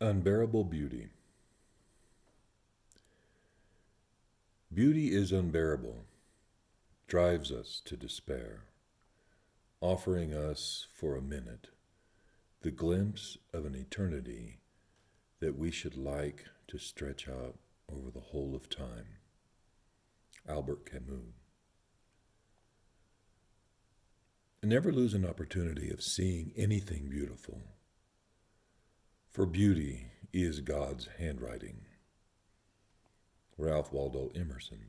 Unbearable Beauty. Beauty is unbearable, drives us to despair, offering us for a minute the glimpse of an eternity that we should like to stretch out over the whole of time. Albert Camus. Never lose an opportunity of seeing anything beautiful, for beauty is God's handwriting. Ralph Waldo Emerson.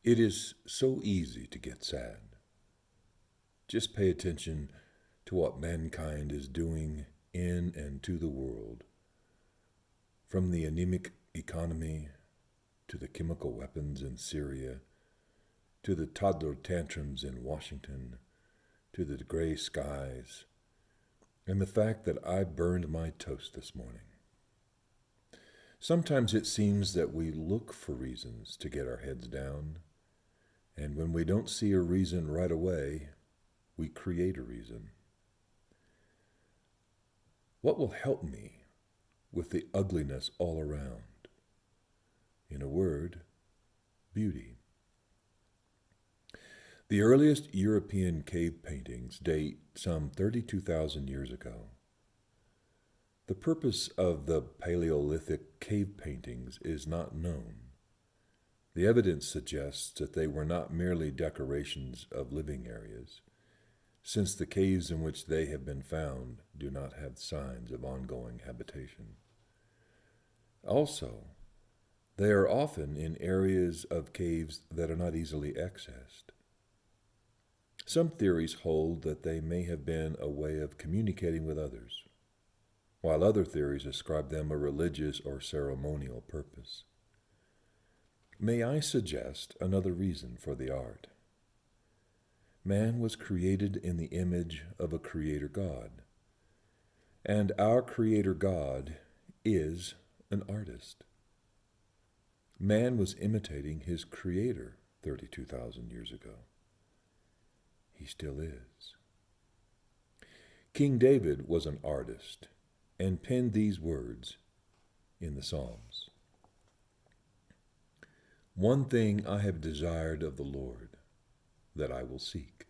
It is so easy to get sad. Just pay attention to what mankind is doing in and to the world, from the anemic economy to the chemical weapons in Syria, to the toddler tantrums in Washington, to the gray skies, and the fact that I burned my toast this morning. Sometimes it seems that we look for reasons to get our heads down, and when we don't see a reason right away, we create a reason. What will help me with the ugliness all around? In a word, beauty. The earliest European cave paintings date some 32,000 years ago. The purpose of the Paleolithic cave paintings is not known. The evidence suggests that they were not merely decorations of living areas, since the caves in which they have been found do not have signs of ongoing habitation. Also, they are often in areas of caves that are not easily accessed. Some theories hold that they may have been a way of communicating with others, while other theories ascribe them a religious or ceremonial purpose. May I suggest another reason for the art? Man was created in the image of a Creator God, and our Creator God is an artist. Man was imitating his Creator 32,000 years ago. He still is. King David was an artist and penned these words in the Psalms. One thing I have desired of the Lord, that I will seek,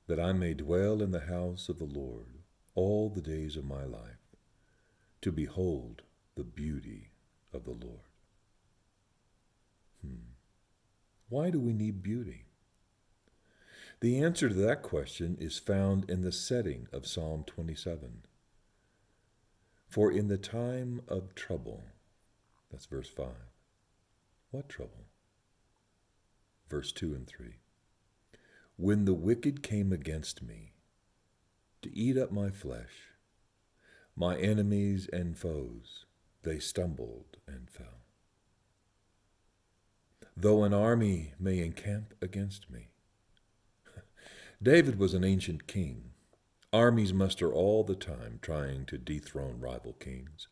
that I may dwell in the house of the Lord all the days of my life, to behold the beauty of the Lord. Why do we need beauty? The answer to that question is found in the setting of Psalm 27. For in the time of trouble, that's verse 5. What trouble? Verse 2 and 3. When the wicked came against me to eat up my flesh, my enemies and foes, they stumbled and fell. Though an army may encamp against me. David was an ancient king. Armies muster all the time trying to dethrone rival kings.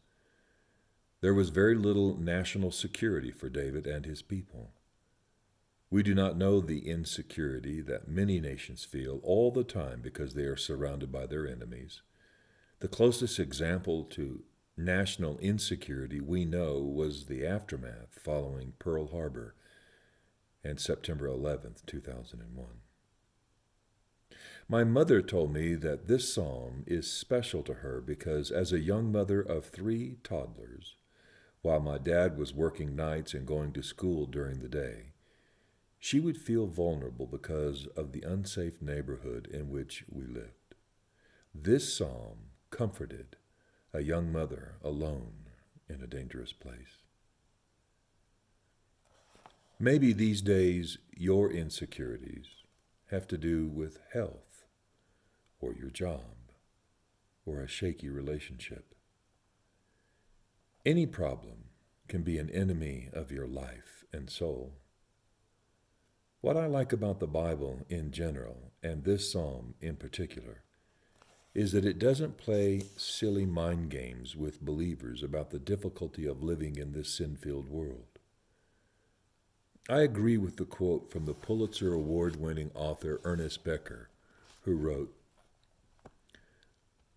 There was very little national security for David and his people. We do not know the insecurity that many nations feel all the time because they are surrounded by their enemies. The closest example to national insecurity we know was the aftermath following Pearl Harbor and September 11th, 2001. My mother told me that this psalm is special to her because as a young mother of 3 toddlers, while my dad was working nights and going to school during the day, she would feel vulnerable because of the unsafe neighborhood in which we lived. This psalm comforted a young mother alone in a dangerous place. Maybe these days your insecurities have to do with health, or your job, or a shaky relationship. Any problem can be an enemy of your life and soul. What I like about the Bible in general, and this psalm in particular, is that it doesn't play silly mind games with believers about the difficulty of living in this sin-filled world. I agree with the quote from the Pulitzer Award-winning author Ernest Becker, who wrote,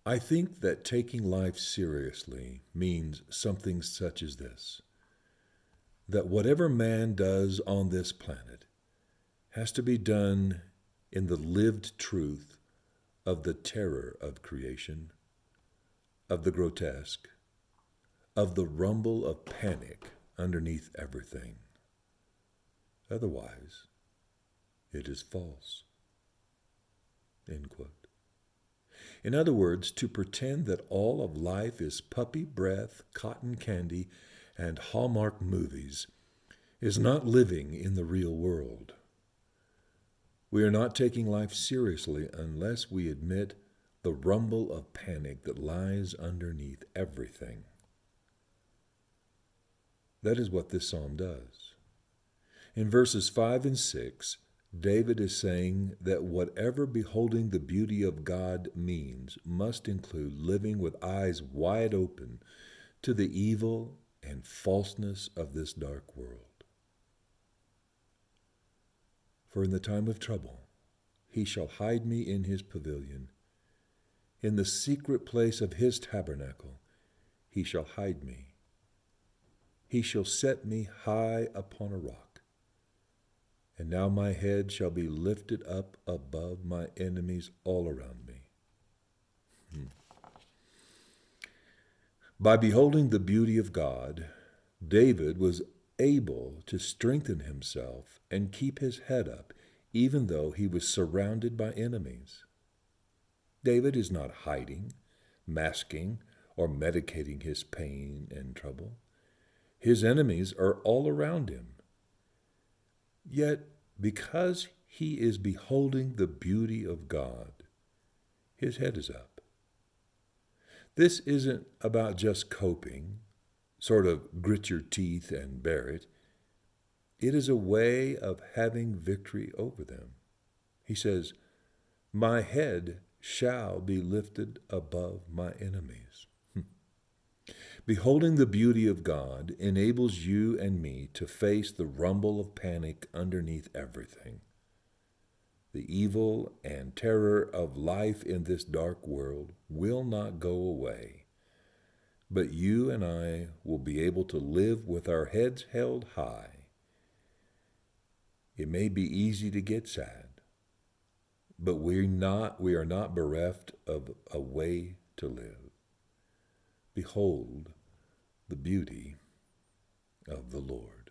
I think that taking life seriously means something such as this: that whatever man does on this planet has to be done in the lived truth of the terror of creation, of the grotesque, of the rumble of panic underneath everything. Otherwise, it is false. End quote. In other words, to pretend that all of life is puppy breath, cotton candy, and Hallmark movies is not living in the real world. We are not taking life seriously unless we admit the rumble of panic that lies underneath everything. That is what this psalm does. In verses 5 and 6, David is saying that whatever beholding the beauty of God means must include living with eyes wide open to the evil and falseness of this dark world. For in the time of trouble, he shall hide me in his pavilion. In the secret place of his tabernacle, he shall hide me. He shall set me high upon a rock. And now my head shall be lifted up above my enemies all around me. By beholding the beauty of God, David was able to strengthen himself and keep his head up, even though he was surrounded by enemies. David is not hiding, masking, or medicating his pain and trouble. His enemies are all around him. Yet, because he is beholding the beauty of God, his head is up. This isn't about just coping, sort of grit your teeth and bear it. It is a way of having victory over them. He says, "My head shall be lifted above my enemies." Beholding the beauty of God enables you and me to face the rumble of panic underneath everything. The evil and terror of life in this dark world will not go away, but you and I will be able to live with our heads held high. It may be easy to get sad, but we are not bereft of a way to live. Behold the beauty of the Lord.